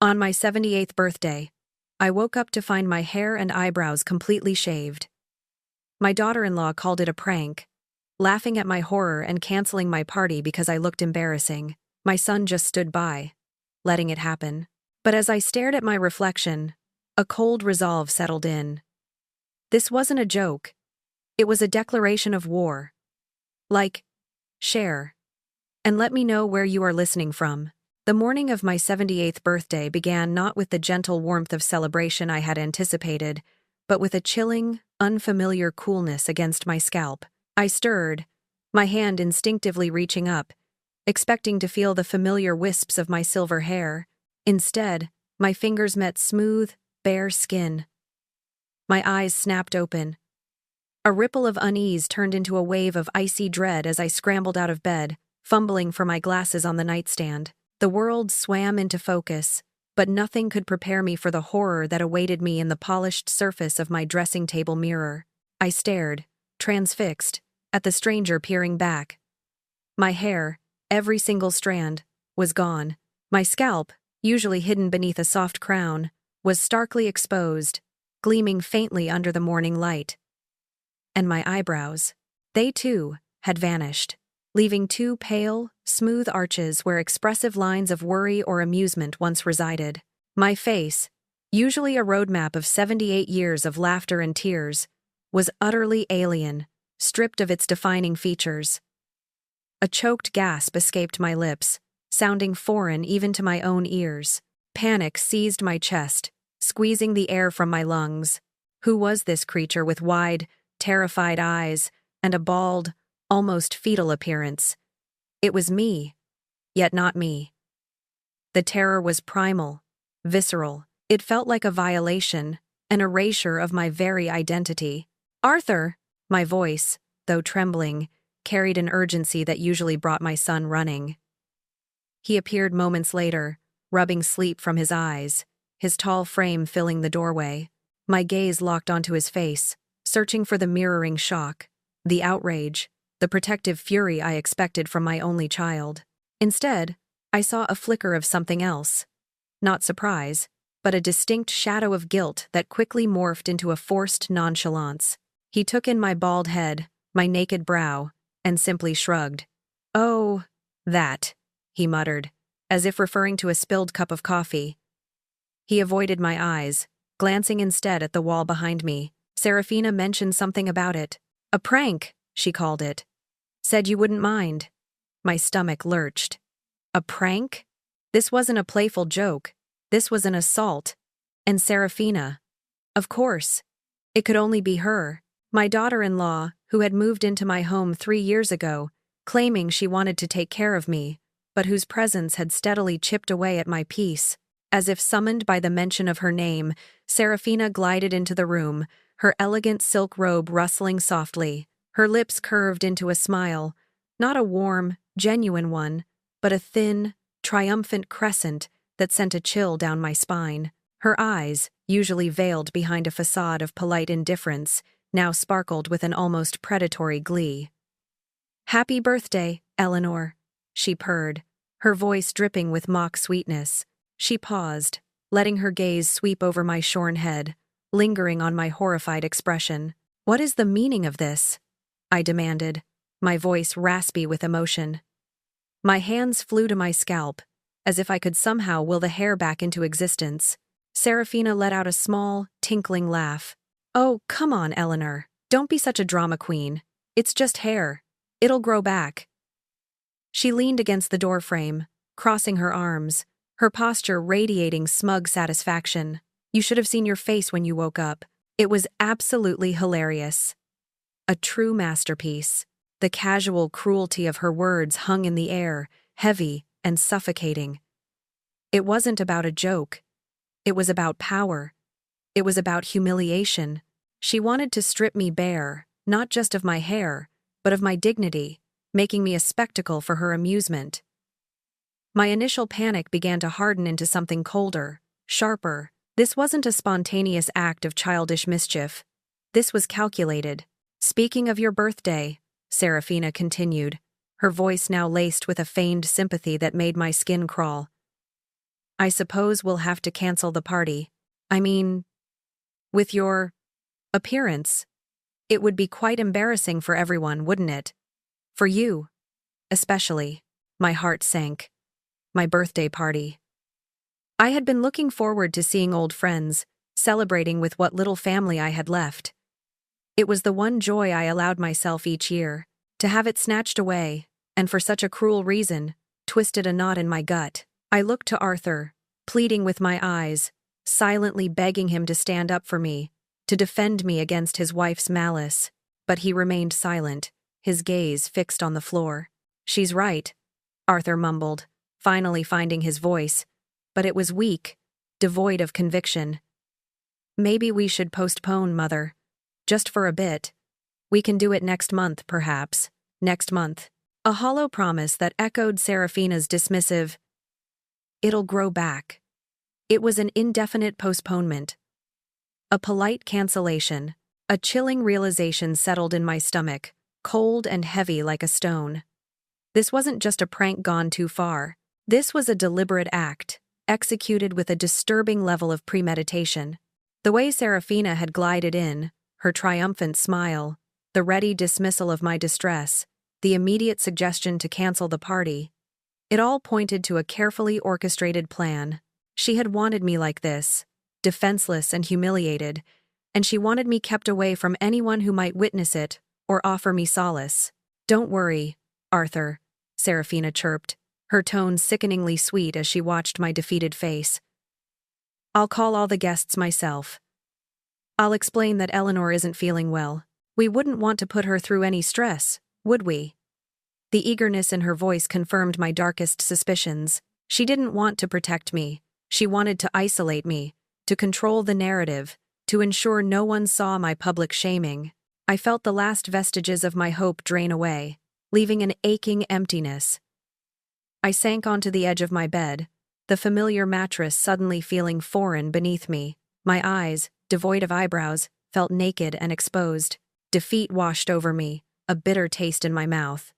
On my 78th birthday, I woke up to find my hair and eyebrows completely shaved. My daughter-in-law called it a prank, laughing at my horror and canceling my party because I looked embarrassing. My son just stood by, letting it happen. But as I stared at my reflection, a cold resolve settled in. This wasn't a joke. It was a declaration of war. Like, share, and let me know where you are listening from. The morning of my 78th birthday began not with the gentle warmth of celebration I had anticipated, but with a chilling, unfamiliar coolness against my scalp. I stirred, my hand instinctively reaching up, expecting to feel the familiar wisps of my silver hair. Instead, my fingers met smooth, bare skin. My eyes snapped open. A ripple of unease turned into a wave of icy dread as I scrambled out of bed, fumbling for my glasses on the nightstand. The world swam into focus, but nothing could prepare me for the horror that awaited me in the polished surface of my dressing table mirror. I stared, transfixed, at the stranger peering back. My hair, every single strand, was gone. My scalp, usually hidden beneath a soft crown, was starkly exposed, gleaming faintly under the morning light. And my eyebrows, they too, had vanished, leaving two pale, smooth arches where expressive lines of worry or amusement once resided. My face, usually a roadmap of 78 years of laughter and tears, was utterly alien, stripped of its defining features. A choked gasp escaped my lips, sounding foreign even to my own ears. Panic seized my chest, squeezing the air from my lungs. Who was this creature with wide, terrified eyes and a bald, almost fetal appearance? It was me, yet not me. The terror was primal, visceral. It felt like a violation, an erasure of my very identity. "Arthur!" My voice, though trembling, carried an urgency that usually brought my son running. He appeared moments later, rubbing sleep from his eyes, his tall frame filling the doorway. My gaze locked onto his face, searching for the mirroring shock, the outrage, the protective fury I expected from my only child. Instead, I saw a flicker of something else. Not surprise, but a distinct shadow of guilt that quickly morphed into a forced nonchalance. He took in my bald head, my naked brow, and simply shrugged. "Oh, that," he muttered, as if referring to a spilled cup of coffee. He avoided my eyes, glancing instead at the wall behind me. "Serafina mentioned something about it. A prank, she called it. Said you wouldn't mind." My stomach lurched. A prank? This wasn't a playful joke. This was an assault. And Serafina. Of course. It could only be her. My daughter-in-law, who had moved into my home 3 years ago, claiming she wanted to take care of me, but whose presence had steadily chipped away at my peace. As if summoned by the mention of her name, Serafina glided into the room, her elegant silk robe rustling softly, her lips curved into a smile, not a warm, genuine one, but a thin, triumphant crescent that sent a chill down my spine. Her eyes, usually veiled behind a facade of polite indifference, now sparkled with an almost predatory glee. "Happy birthday, Eleanor," she purred, her voice dripping with mock sweetness. She paused, letting her gaze sweep over my shorn head, lingering on my horrified expression. "What is the meaning of this?" I demanded, my voice raspy with emotion. My hands flew to my scalp, as if I could somehow will the hair back into existence. Serafina let out a small, tinkling laugh. "Oh, come on, Eleanor. Don't be such a drama queen. It's just hair. It'll grow back." She leaned against the doorframe, crossing her arms, her posture radiating smug satisfaction. You should have seen your face when you woke up. It was absolutely hilarious. A true masterpiece. The casual cruelty of her words hung in the air, heavy and suffocating. It wasn't about a joke. It was about power. It was about humiliation. She wanted to strip me bare, not just of my hair, but of my dignity, making me a spectacle for her amusement. My initial panic began to harden into something colder, sharper. This wasn't a spontaneous act of childish mischief. This was calculated. "Speaking of your birthday," Serafina continued, her voice now laced with a feigned sympathy that made my skin crawl. I suppose we'll have to cancel the party. I mean, with your appearance, it would be quite embarrassing for everyone, wouldn't it? For you, especially. My heart sank. My birthday party. I had been looking forward to seeing old friends, celebrating with what little family I had left. It was the one joy I allowed myself each year. To have it snatched away, and for such a cruel reason, twisted a knot in my gut. I looked to Arthur, pleading with my eyes, silently begging him to stand up for me, to defend me against his wife's malice. But he remained silent, his gaze fixed on the floor. "She's right," Arthur mumbled, finally finding his voice, but it was weak, devoid of conviction. "Maybe we should postpone, Mother. Just for a bit. We can do it next month, perhaps. Next month." A hollow promise that echoed Serafina's dismissive, "It'll grow back." It was an indefinite postponement. A polite cancellation. A chilling realization settled in my stomach, cold and heavy like a stone. This wasn't just a prank gone too far. This was a deliberate act, executed with a disturbing level of premeditation. The way Serafina had glided in, her triumphant smile, the ready dismissal of my distress, the immediate suggestion to cancel the party, it all pointed to a carefully orchestrated plan. She had wanted me like this, defenseless and humiliated, and she wanted me kept away from anyone who might witness it or offer me solace. "Don't worry, Arthur," Serafina chirped, her tone sickeningly sweet as she watched my defeated face. "I'll call all the guests myself. I'll explain that Eleanor isn't feeling well. We wouldn't want to put her through any stress, would we?" The eagerness in her voice confirmed my darkest suspicions. She didn't want to protect me. She wanted to isolate me, to control the narrative, to ensure no one saw my public shaming. I felt the last vestiges of my hope drain away, leaving an aching emptiness. I sank onto the edge of my bed, the familiar mattress suddenly feeling foreign beneath me. My eyes, devoid of eyebrows, felt naked and exposed. Defeat washed over me, a bitter taste in my mouth.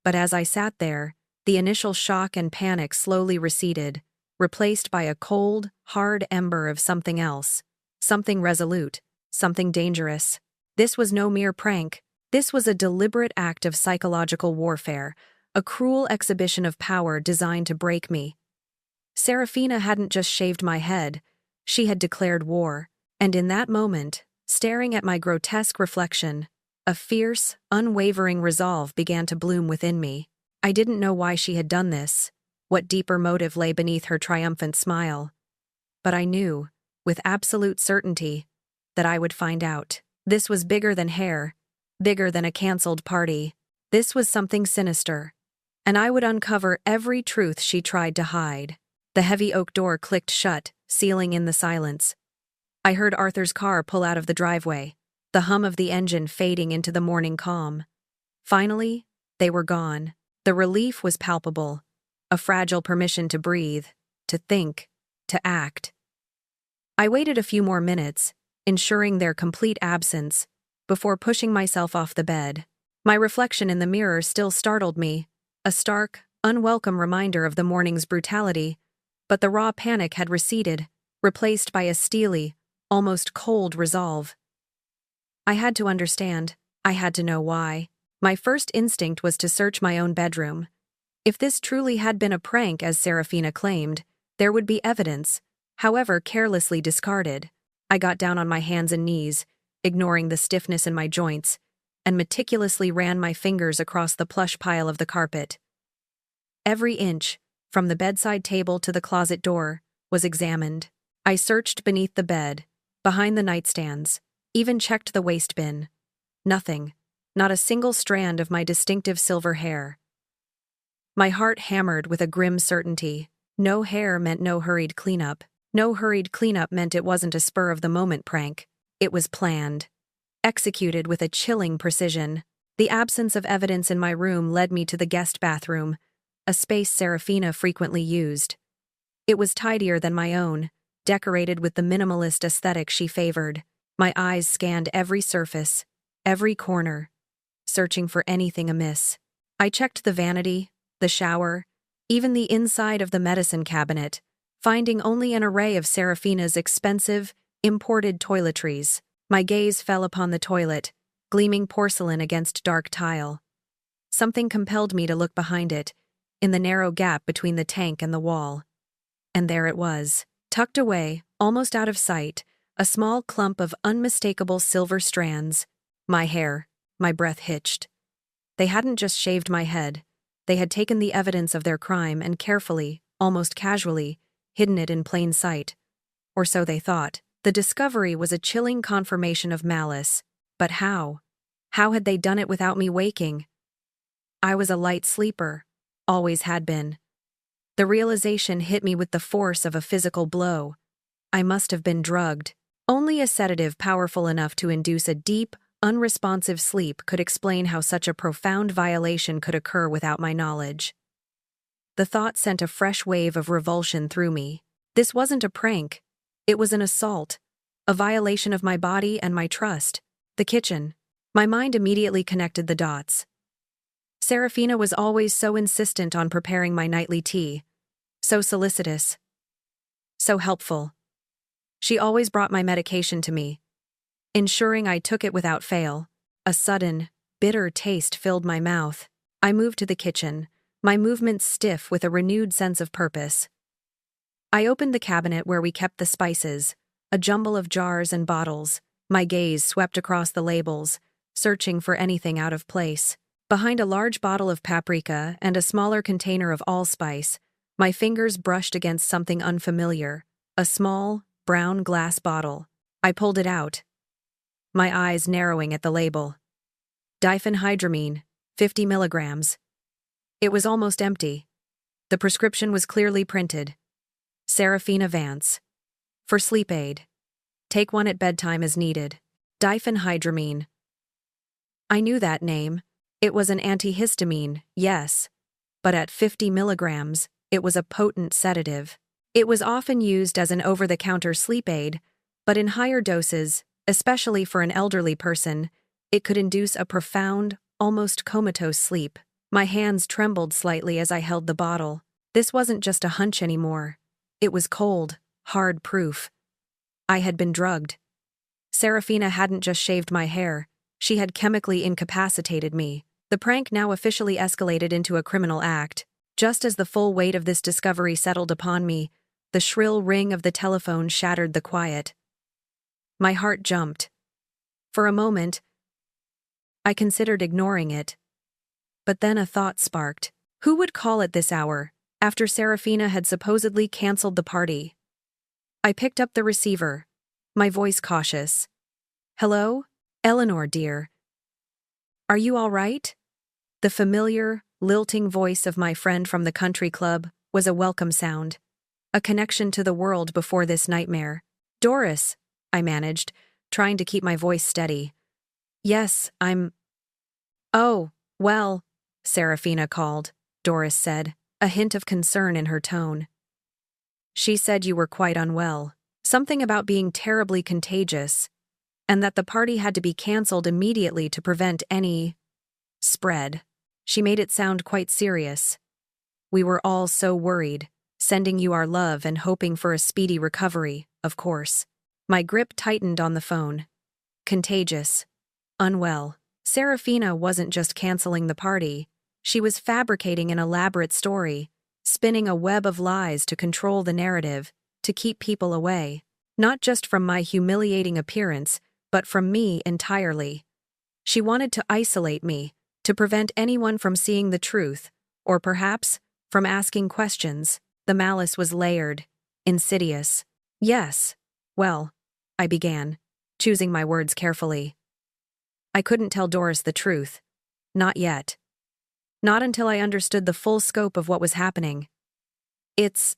But as I sat there, the initial shock and panic slowly receded, replaced by a cold, hard ember of something else, something resolute, something dangerous. This was no mere prank. This was a deliberate act of psychological warfare, a cruel exhibition of power designed to break me. Serafina hadn't just shaved my head, she had declared war, and in that moment, staring at my grotesque reflection, a fierce, unwavering resolve began to bloom within me. I didn't know why she had done this, what deeper motive lay beneath her triumphant smile. But I knew, with absolute certainty, that I would find out. This was bigger than hair, bigger than a cancelled party. This was something sinister, and I would uncover every truth she tried to hide. The heavy oak door clicked shut, sealing in the silence. I heard Arthur's car pull out of the driveway, the hum of the engine fading into the morning calm. Finally, they were gone. The relief was palpable, a fragile permission to breathe, to think, to act. I waited a few more minutes, ensuring their complete absence, before pushing myself off the bed. My reflection in the mirror still startled me, a stark, unwelcome reminder of the morning's brutality, but the raw panic had receded, replaced by a steely, almost cold resolve. I had to understand. I had to know why. My first instinct was to search my own bedroom. If this truly had been a prank, as Serafina claimed, there would be evidence, however carelessly discarded. I got down on my hands and knees, ignoring the stiffness in my joints, and meticulously ran my fingers across the plush pile of the carpet. Every inch, from the bedside table to the closet door, was examined. I searched beneath the bed, behind the nightstands, even checked the waste bin. Nothing, not a single strand of my distinctive silver hair. My heart hammered with a grim certainty. No hair meant no hurried cleanup. No hurried cleanup meant it wasn't a spur-of-the-moment prank. It was planned, executed with a chilling precision. The absence of evidence in my room led me to the guest bathroom, a space Serafina frequently used. It was tidier than my own, decorated with the minimalist aesthetic she favored. My eyes scanned every surface, every corner, searching for anything amiss. I checked the vanity, the shower, even the inside of the medicine cabinet, finding only an array of Serafina's expensive, imported toiletries. My gaze fell upon the toilet, gleaming porcelain against dark tile. Something compelled me to look behind it, in the narrow gap between the tank and the wall. And there it was, tucked away, almost out of sight, a small clump of unmistakable silver strands. My hair. My breath hitched. They hadn't just shaved my head. They had taken the evidence of their crime and carefully, almost casually, hidden it in plain sight. Or so they thought. The discovery was a chilling confirmation of malice. But how? How had they done it without me waking? I was a light sleeper. Always had been. The realization hit me with the force of a physical blow. I must have been drugged. Only a sedative powerful enough to induce a deep, unresponsive sleep could explain how such a profound violation could occur without my knowledge. The thought sent a fresh wave of revulsion through me. This wasn't a prank. It was an assault, a violation of my body and my trust. The kitchen. My mind immediately connected the dots. Serafina was always so insistent on preparing my nightly tea, so solicitous, so helpful. She always brought my medication to me, ensuring I took it without fail. A sudden, bitter taste filled my mouth. I moved to the kitchen, my movements stiff with a renewed sense of purpose. I opened the cabinet where we kept the spices, a jumble of jars and bottles. My gaze swept across the labels, searching for anything out of place. Behind a large bottle of paprika and a smaller container of allspice, my fingers brushed against something unfamiliar, a small, brown glass bottle. I pulled it out, my eyes narrowing at the label. Diphenhydramine, 50 milligrams. It was almost empty. The prescription was clearly printed. Serafina Vance. For sleep aid. Take one at bedtime as needed. Diphenhydramine. I knew that name. It was an antihistamine, yes. But at 50 milligrams, it was a potent sedative. It was often used as an over-the-counter sleep aid, but in higher doses, especially for an elderly person, it could induce a profound, almost comatose sleep. My hands trembled slightly as I held the bottle. This wasn't just a hunch anymore. It was cold, hard proof. I had been drugged. Serafina hadn't just shaved my hair. She had chemically incapacitated me. The prank now officially escalated into a criminal act. Just as the full weight of this discovery settled upon me, the shrill ring of the telephone shattered the quiet. My heart jumped. For a moment, I considered ignoring it. But then a thought sparked. Who would call at this hour, after Serafina had supposedly canceled the party? I picked up the receiver, my voice cautious. Hello? Eleanor, dear. Are you all right? The familiar, lilting voice of my friend from the country club was a welcome sound, a connection to the world before this nightmare. Doris, I managed, trying to keep my voice steady. Yes, I'm... Oh, well, Serafina called, Doris said, a hint of concern in her tone. She said you were quite unwell, something about being terribly contagious, and that the party had to be canceled immediately to prevent any spread. She made it sound quite serious. We were all so worried, sending you our love and hoping for a speedy recovery, of course. My grip tightened on the phone. Contagious. Unwell. Serafina wasn't just canceling the party. She was fabricating an elaborate story, spinning a web of lies to control the narrative, to keep people away. Not just from my humiliating appearance, but from me entirely. She wanted to isolate me, to prevent anyone from seeing the truth, or perhaps, from asking questions. The malice was layered, insidious. Yes, well, I began, choosing my words carefully. I couldn't tell Doris the truth. Not yet. Not until I understood the full scope of what was happening. It's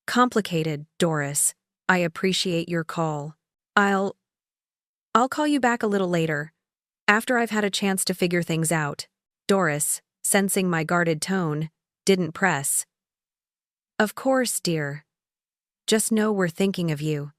complicated, Doris. I appreciate your call. I'll call you back a little later, after I've had a chance to figure things out. Doris, sensing my guarded tone, didn't press. Of course, dear. Just know we're thinking of you.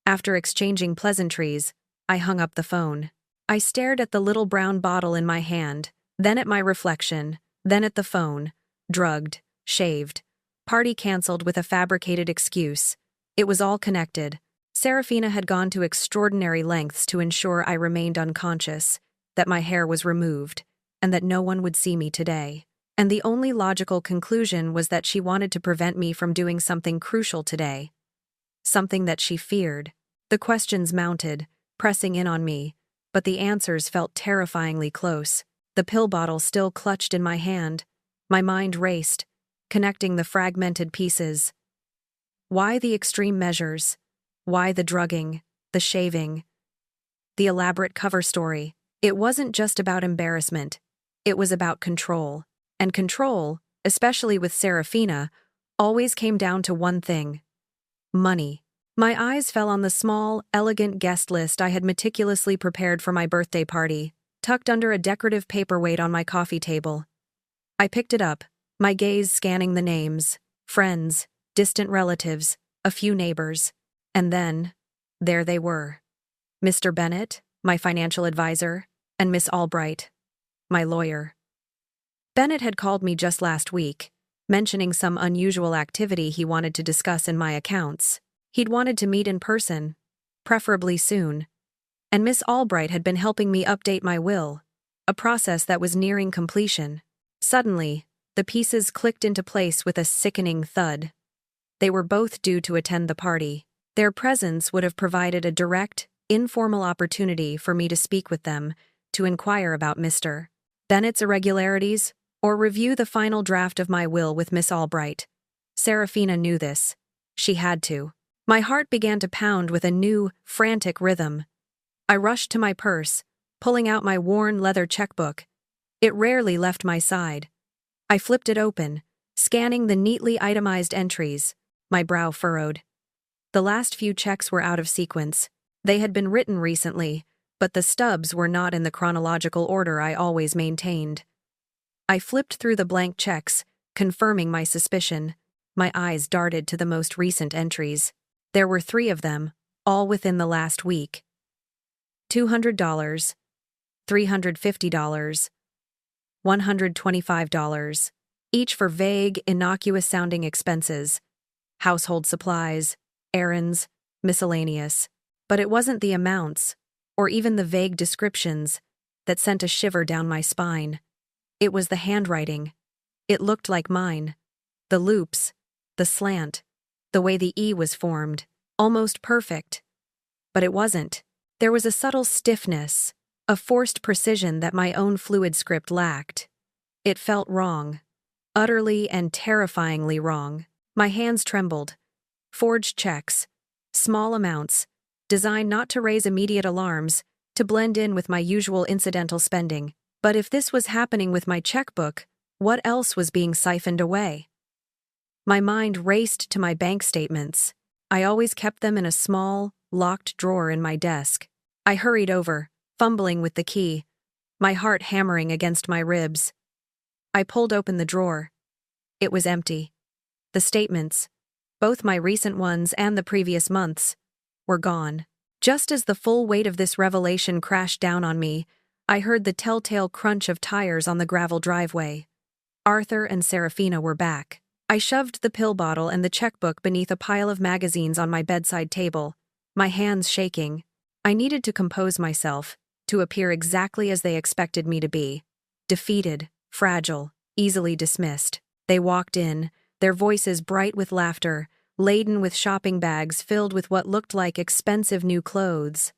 After exchanging pleasantries, I hung up the phone. I stared at the little brown bottle in my hand, then at my reflection, then at the phone, drugged, shaved, Party cancelled with a fabricated excuse. It was all connected. Serafina had gone to extraordinary lengths to ensure I remained unconscious, that my hair was removed, and that no one would see me today. And the only logical conclusion was that she wanted to prevent me from doing something crucial today. Something that she feared. The questions mounted, pressing in on me, but the answers felt terrifyingly close. The pill bottle still clutched in my hand. My mind raced, connecting the fragmented pieces. Why the extreme measures? Why the drugging, the shaving? The elaborate cover story. It wasn't just about embarrassment. It was about control. And control, especially with Serafina, always came down to one thing: money. My eyes fell on the small, elegant guest list I had meticulously prepared for my birthday party, tucked under a decorative paperweight on my coffee table. I picked it up, my gaze scanning the names: friends, distant relatives, a few neighbors. And then, there they were. Mr. Bennett, my financial advisor, and Miss Albright, my lawyer. Bennett had called me just last week, mentioning some unusual activity he wanted to discuss in my accounts. He'd wanted to meet in person, preferably soon. And Miss Albright had been helping me update my will, a process that was nearing completion. Suddenly, the pieces clicked into place with a sickening thud. They were both due to attend the party. Their presence would have provided a direct, informal opportunity for me to speak with them, to inquire about Mr. Bennett's irregularities, or review the final draft of my will with Miss Albright. Serafina knew this. She had to. My heart began to pound with a new, frantic rhythm. I rushed to my purse, pulling out my worn leather checkbook. It rarely left my side. I flipped it open, scanning the neatly itemized entries, my brow furrowed. The last few checks were out of sequence. They had been written recently, but the stubs were not in the chronological order I always maintained. I flipped through the blank checks, confirming my suspicion. My eyes darted to the most recent entries. There were 3 of them, all within the last week. $200, $350, $125, each for vague, innocuous-sounding expenses. Household supplies, errands, miscellaneous. But it wasn't the amounts, or even the vague descriptions, that sent a shiver down my spine. It was the handwriting. It looked like mine. The loops, the slant, the way the E was formed, almost perfect. But it wasn't. There was a subtle stiffness, a forced precision that my own fluid script lacked. It felt wrong, utterly and terrifyingly wrong. My hands trembled. Forged checks, small amounts, designed not to raise immediate alarms, to blend in with my usual incidental spending. But if this was happening with my checkbook, what else was being siphoned away? My mind raced to my bank statements. I always kept them in a small, locked drawer in my desk. I hurried over, fumbling with the key, my heart hammering against my ribs. I pulled open the drawer. It was empty. The statements, both my recent ones and the previous months, were gone. Just as the full weight of this revelation crashed down on me, I heard the telltale crunch of tires on the gravel driveway. Arthur and Serafina were back. I shoved the pill bottle and the checkbook beneath a pile of magazines on my bedside table, my hands shaking. I needed to compose myself, to appear exactly as they expected me to be. Defeated, fragile, easily dismissed. They walked in, their voices bright with laughter, laden with shopping bags filled with what looked like expensive new clothes.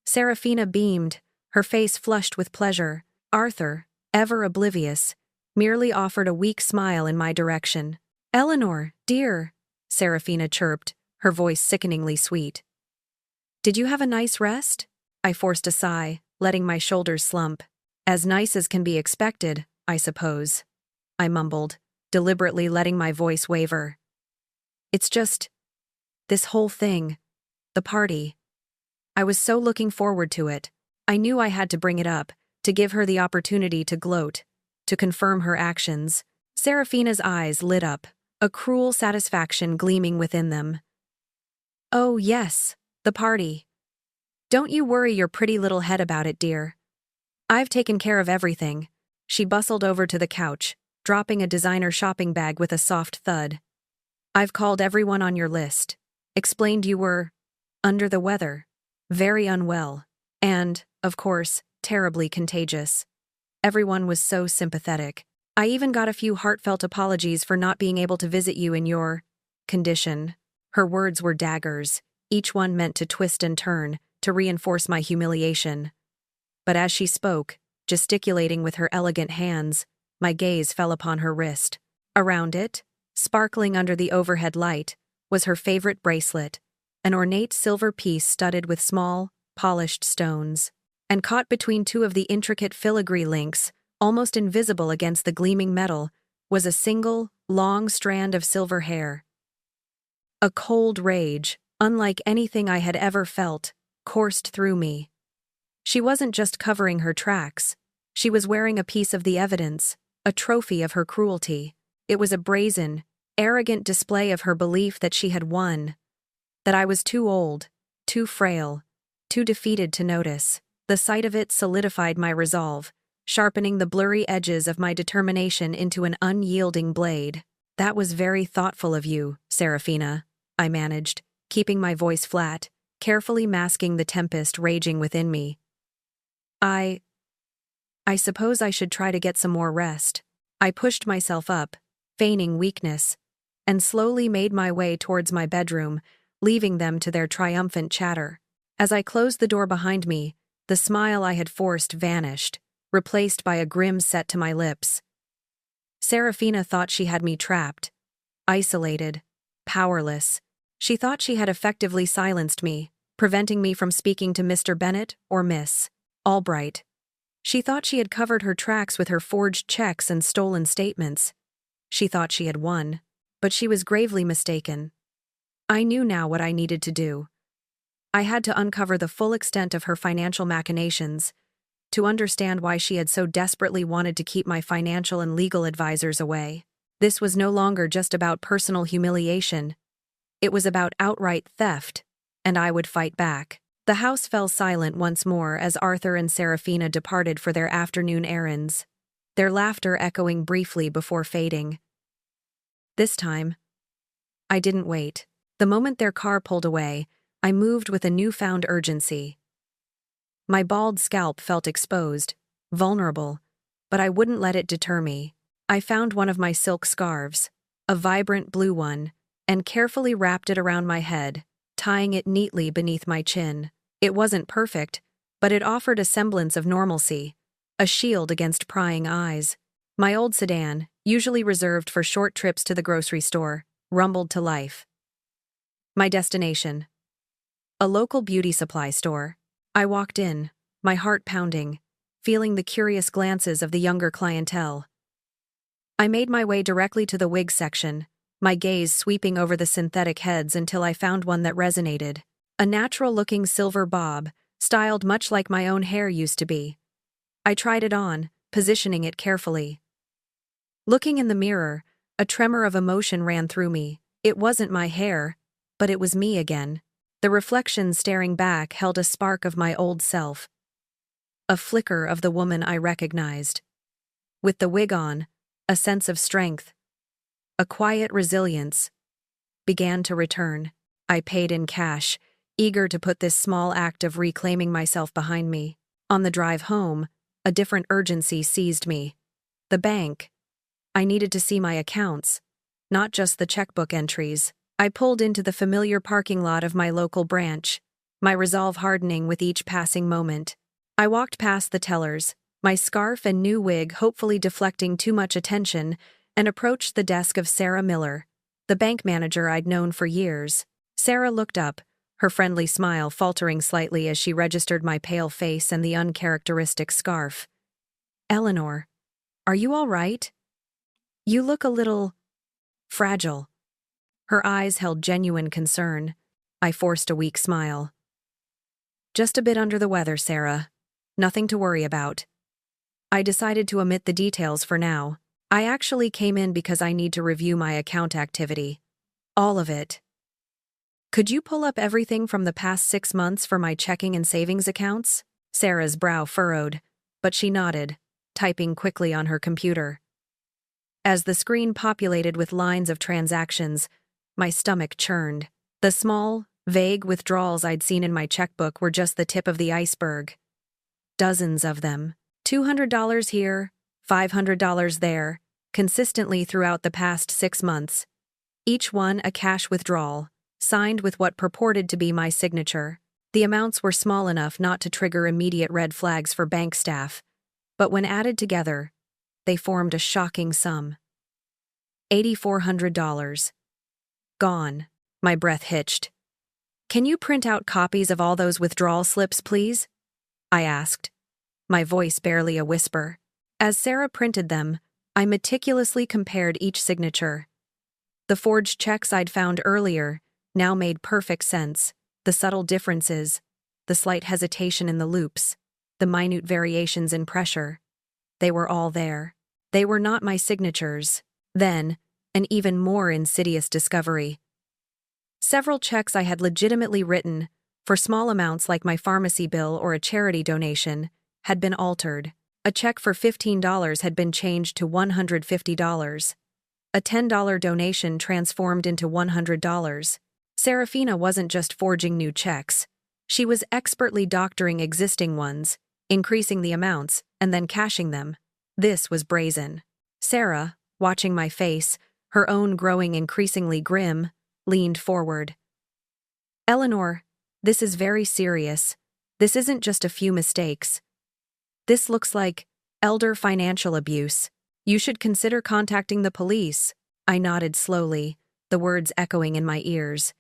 Serafina beamed, her face flushed with pleasure. Arthur, ever oblivious, merely offered a weak smile in my direction. "Eleanor, dear," Serafina chirped, her voice sickeningly sweet. "Did you have a nice rest?" I forced a sigh, letting my shoulders slump. "As nice as can be expected, I suppose," I mumbled, deliberately letting my voice waver. "It's just this whole thing, the party. I was so looking forward to it. I knew I had to bring it up, to give her the opportunity to gloat, to confirm her actions." Serafina's eyes lit up, a cruel satisfaction gleaming within them. "Oh, yes, the party. Don't you worry your pretty little head about it, dear. I've taken care of everything." She bustled over to the couch, dropping a designer shopping bag with a soft thud. "I've called everyone on your list. Explained you were under the weather, very unwell, and, of course, terribly contagious. Everyone was so sympathetic. I even got a few heartfelt apologies for not being able to visit you in your condition." Her words were daggers, each one meant to twist and turn, to reinforce my humiliation. But as she spoke, gesticulating with her elegant hands, my gaze fell upon her wrist. Around it, sparkling under the overhead light, was her favorite bracelet, an ornate silver piece studded with small, polished stones. And caught between two of the intricate filigree links, almost invisible against the gleaming metal, was a single, long strand of silver hair. A cold rage, unlike anything I had ever felt, coursed through me. She wasn't just covering her tracks. She was wearing a piece of the evidence, a trophy of her cruelty. It was a brazen, arrogant display of her belief that she had won. That I was too old, too frail, too defeated to notice. The sight of it solidified my resolve, sharpening the blurry edges of my determination into an unyielding blade. "That was very thoughtful of you, Serafina," I managed, keeping my voice flat, carefully masking the tempest raging within me. I suppose I should try to get some more rest." I pushed myself up, feigning weakness, and slowly made my way towards my bedroom, leaving them to their triumphant chatter. As I closed the door behind me, the smile I had forced vanished, replaced by a grim set to my lips. Serafina thought she had me trapped, isolated, powerless. She thought she had effectively silenced me, preventing me from speaking to Mr. Bennet or Miss Albright. She thought she had covered her tracks with her forged checks and stolen statements. She thought she had won, but she was gravely mistaken. I knew now what I needed to do. I had to uncover the full extent of her financial machinations, to understand why she had so desperately wanted to keep my financial and legal advisors away. This was no longer just about personal humiliation. It was about outright theft, and I would fight back. The house fell silent once more as Arthur and Serafina departed for their afternoon errands, their laughter echoing briefly before fading. This time, I didn't wait. The moment their car pulled away, I moved with a newfound urgency. My bald scalp felt exposed, vulnerable, but I wouldn't let it deter me. I found one of my silk scarves, a vibrant blue one, and carefully wrapped it around my head, tying it neatly beneath my chin. It wasn't perfect, but it offered a semblance of normalcy, a shield against prying eyes. My old sedan, usually reserved for short trips to the grocery store, rumbled to life. My destination: a local beauty supply store. I walked in, my heart pounding, feeling the curious glances of the younger clientele. I made my way directly to the wig section, my gaze sweeping over the synthetic heads until I found one that resonated. A natural-looking silver bob, styled much like my own hair used to be. I tried it on, positioning it carefully. Looking in the mirror, a tremor of emotion ran through me. It wasn't my hair, but it was me again. The reflection staring back held a spark of my old self. A flicker of the woman I recognized. With the wig on, a sense of strength, a quiet resilience, began to return. I paid in cash, eager to put this small act of reclaiming myself behind me. On the drive home, a different urgency seized me. The bank. I needed to see my accounts, not just the checkbook entries. I pulled into the familiar parking lot of my local branch, my resolve hardening with each passing moment. I walked past the tellers, my scarf and new wig hopefully deflecting too much attention, and approached the desk of Sarah Miller, the bank manager I'd known for years. Sarah looked up, her friendly smile faltering slightly as she registered my pale face and the uncharacteristic scarf. "Eleanor, are you all right? You look a little fragile." Her eyes held genuine concern. I forced a weak smile. "Just a bit under the weather, Sarah. Nothing to worry about." I decided to omit the details for now. I actually came in because I need to review my account activity. All of it. "Could you pull up everything from the past 6 months for my checking and savings accounts?" Sarah's brow furrowed, but she nodded, typing quickly on her computer. As the screen populated with lines of transactions, my stomach churned. The small, vague withdrawals I'd seen in my checkbook were just the tip of the iceberg. Dozens of them. $200 here, $500 there, consistently throughout the past 6 months. Each one a cash withdrawal, signed with what purported to be my signature. The amounts were small enough not to trigger immediate red flags for bank staff, but when added together, they formed a shocking sum. $8,400. Gone. My breath hitched. "Can you print out copies of all those withdrawal slips, please?" I asked, my voice barely a whisper. As Sarah printed them, I meticulously compared each signature. The forged checks I'd found earlier now made perfect sense. The subtle differences, the slight hesitation in the loops, the minute variations in pressure. They were all there. They were not my signatures. Then, an even more insidious discovery. Several checks I had legitimately written, for small amounts like my pharmacy bill or a charity donation, had been altered. A check for $15 had been changed to $150. A $10 donation transformed into $100. Serafina wasn't just forging new checks. She was expertly doctoring existing ones, increasing the amounts, and then cashing them. This was brazen. Sarah, watching my face, her own growing increasingly grim, leaned forward. "Eleanor, this is very serious. This isn't just a few mistakes. This looks like elder financial abuse. You should consider contacting the police." I nodded slowly, the words echoing in my ears.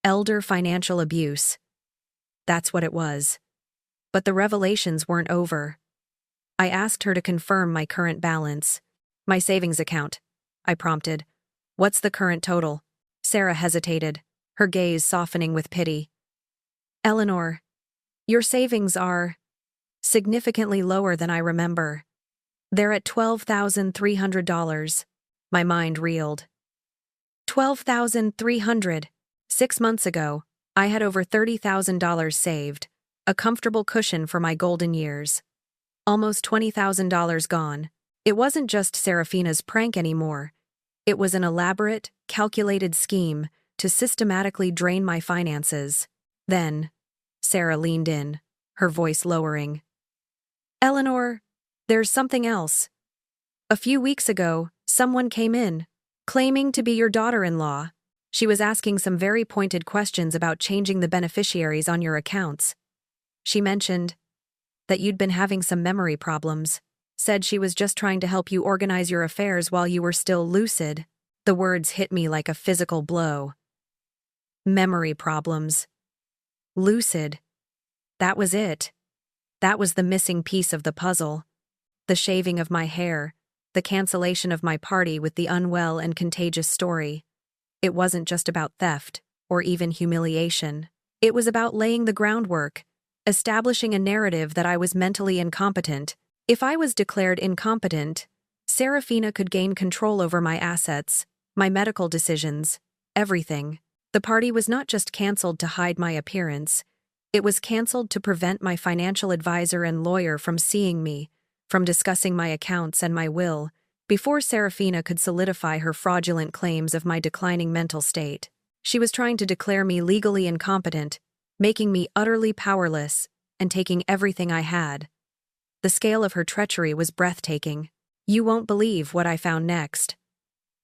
Elder financial abuse. That's what it was. But the revelations weren't over. I asked her to confirm my current balance. "My savings account," I prompted. "What's the current total?" Sarah hesitated, her gaze softening with pity. "Eleanor, your savings are significantly lower than I remember. They're at $12,300. My mind reeled. $12,300. 6 months ago, I had over $30,000 saved, a comfortable cushion for my golden years. Almost $20,000 gone. It wasn't just Serafina's prank anymore. It was an elaborate, calculated scheme to systematically drain my finances. Then, Sarah leaned in, her voice lowering. "Eleanor, there's something else. A few weeks ago, someone came in, claiming to be your daughter-in-law. She was asking some very pointed questions about changing the beneficiaries on your accounts. She mentioned that you'd been having some memory problems, said she was just trying to help you organize your affairs while you were still lucid." The words hit me like a physical blow. Memory problems. Lucid. That was it. That was the missing piece of the puzzle. The shaving of my hair, the cancellation of my party with the unwell and contagious story. It wasn't just about theft, or even humiliation. It was about laying the groundwork, establishing a narrative that I was mentally incompetent. If I was declared incompetent, Serafina could gain control over my assets, my medical decisions, everything. The party was not just canceled to hide my appearance. It was canceled to prevent my financial advisor and lawyer from seeing me, from discussing my accounts and my will, before Serafina could solidify her fraudulent claims of my declining mental state. She was trying to declare me legally incompetent, making me utterly powerless, and taking everything I had. The scale of her treachery was breathtaking. You won't believe what I found next.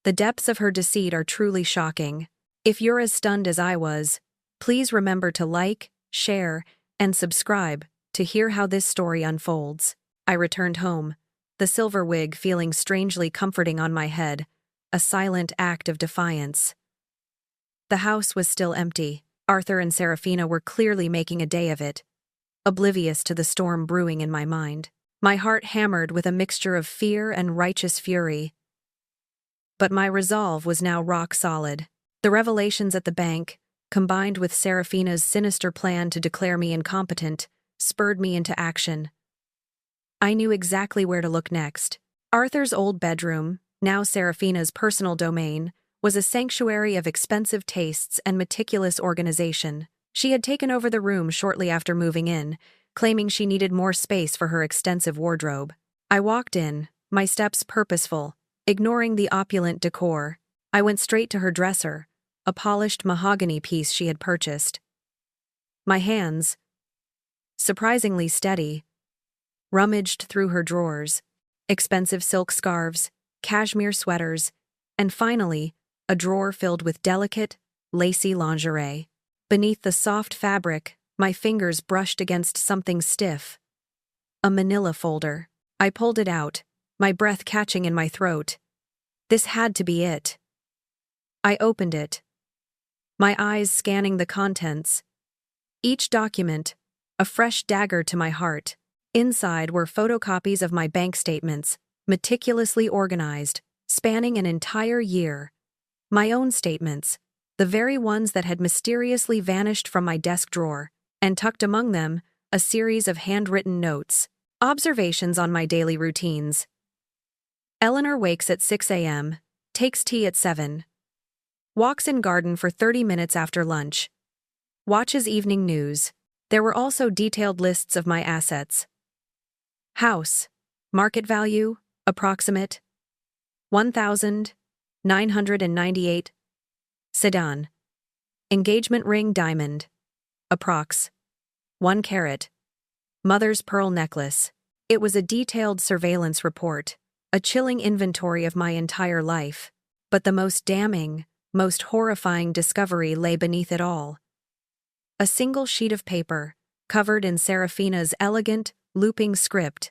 The depths of her deceit are truly shocking. If you're as stunned as I was, please remember to like, share, and subscribe to hear how this story unfolds. I returned home, the silver wig feeling strangely comforting on my head, a silent act of defiance. The house was still empty. Arthur and Serafina were clearly making a day of it, oblivious to the storm brewing in my mind. My heart hammered with a mixture of fear and righteous fury. But my resolve was now rock solid. The revelations at the bank, combined with Serafina's sinister plan to declare me incompetent, spurred me into action. I knew exactly where to look next. Arthur's old bedroom, now Serafina's personal domain, was a sanctuary of expensive tastes and meticulous organization. She had taken over the room shortly after moving in, claiming she needed more space for her extensive wardrobe. I walked in, my steps purposeful, Ignoring the opulent decor, I went straight to her dresser, a polished mahogany piece she had purchased. My hands, surprisingly steady, rummaged through her drawers, expensive silk scarves, cashmere sweaters, and finally, a drawer filled with delicate, lacy lingerie. Beneath the soft fabric, my fingers brushed against something stiff. A manila folder. I pulled it out, my breath catching in my throat. This had to be it. I opened it, my eyes scanning the contents. Each document, a fresh dagger to my heart. Inside were photocopies of my bank statements, meticulously organized, spanning an entire year. My own statements, the very ones that had mysteriously vanished from my desk drawer, and tucked among them, a series of handwritten notes, observations on my daily routines. Eleanor wakes at 6 a.m., takes tea at 7, walks in garden for 30 minutes after lunch, watches evening news. There were also detailed lists of my assets. House, market value, approximate, 1,998. Sedan. Engagement ring diamond, approx. 1 carat. Mother's pearl necklace. It was a detailed surveillance report, a chilling inventory of my entire life. But the most damning, most horrifying discovery lay beneath it all. A single sheet of paper, covered in Serafina's elegant, looping script.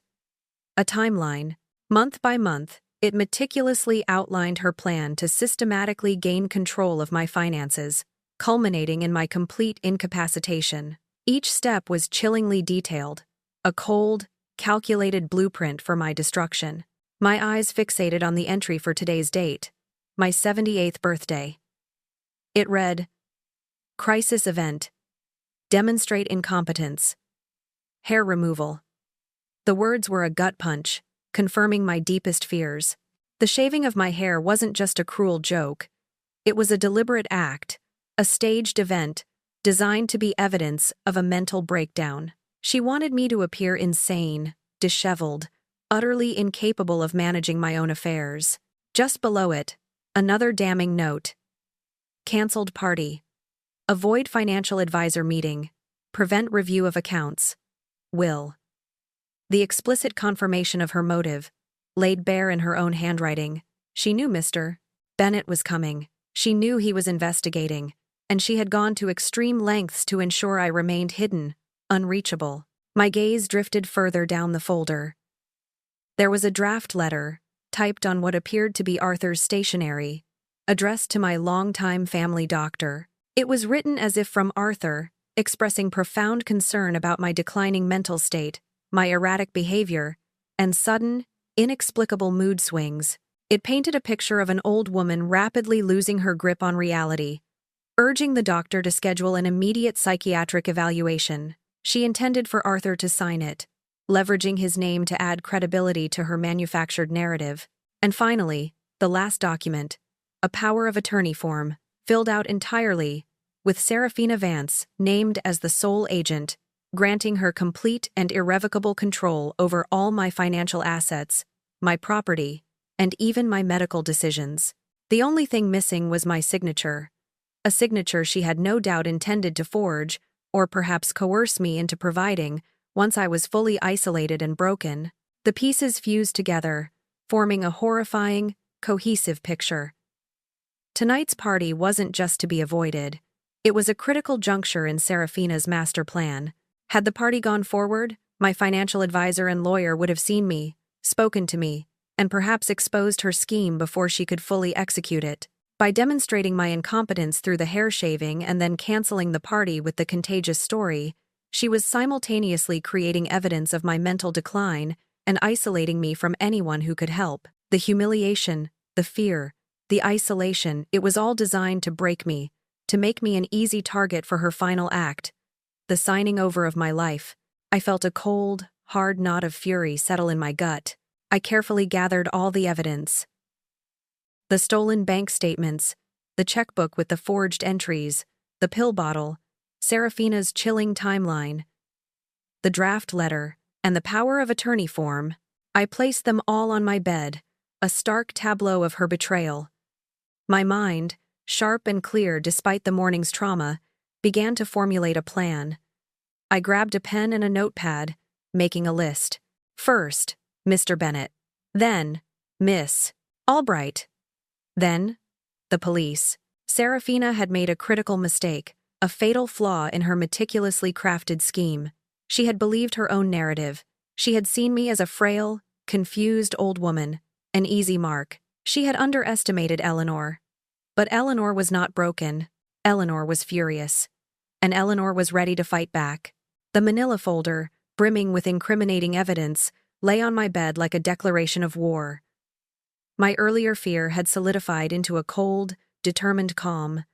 A timeline. Month by month, it meticulously outlined her plan to systematically gain control of my finances, culminating in my complete incapacitation. Each step was chillingly detailed, a cold, calculated blueprint for my destruction. My eyes fixated on the entry for today's date, my 78th birthday. It read, "Crisis event. Demonstrate incompetence. Hair removal." The words were a gut punch, confirming my deepest fears. The shaving of my hair wasn't just a cruel joke. It was a deliberate act, a staged event, designed to be evidence of a mental breakdown. She wanted me to appear insane, disheveled, utterly incapable of managing my own affairs. Just below it, another damning note. Cancelled party. Avoid financial advisor meeting. Prevent review of accounts. Will. The explicit confirmation of her motive, laid bare in her own handwriting. She knew Mr. Bennett was coming. She knew he was investigating, and she had gone to extreme lengths to ensure I remained hidden, unreachable. My gaze drifted further down the folder. There was a draft letter, typed on what appeared to be Arthur's stationery, addressed to my longtime family doctor. It was written as if from Arthur, expressing profound concern about my declining mental state, my erratic behavior, and sudden, inexplicable mood swings. It painted a picture of an old woman rapidly losing her grip on reality, urging the doctor to schedule an immediate psychiatric evaluation. She intended for Arthur to sign it, leveraging his name to add credibility to her manufactured narrative. And finally, the last document, a power of attorney form, filled out entirely, with Serafina Vance named as the sole agent, granting her complete and irrevocable control over all my financial assets, my property, and even my medical decisions. The only thing missing was my signature, a signature she had no doubt intended to forge, or perhaps coerce me into providing, once I was fully isolated and broken. The pieces fused together, forming a horrifying, cohesive picture. Tonight's party wasn't just to be avoided. It was a critical juncture in Serafina's master plan. Had the party gone forward, my financial advisor and lawyer would have seen me, spoken to me, and perhaps exposed her scheme before she could fully execute it. By demonstrating my incompetence through the hair shaving and then canceling the party with the contagious story, she was simultaneously creating evidence of my mental decline and isolating me from anyone who could help. The humiliation, the fear, the isolation, it was all designed to break me, to make me an easy target for her final act, the signing over of my life. I felt a cold, hard knot of fury settle in my gut. I carefully gathered all the evidence. The stolen bank statements, the checkbook with the forged entries, the pill bottle, Serafina's chilling timeline, the draft letter, and the power of attorney form. I placed them all on my bed, a stark tableau of her betrayal. My mind, sharp and clear despite the morning's trauma, began to formulate a plan. I grabbed a pen and a notepad, making a list. First, Mr. Bennett. Then, Miss Albright. Then, the police. Serafina had made a critical mistake, a fatal flaw in her meticulously crafted scheme. She had believed her own narrative. She had seen me as a frail, confused old woman, an easy mark. She had underestimated Eleanor. But Eleanor was not broken. Eleanor was furious. And Eleanor was ready to fight back. The manila folder, brimming with incriminating evidence, lay on my bed like a declaration of war. My earlier fear had solidified into a cold, determined calm.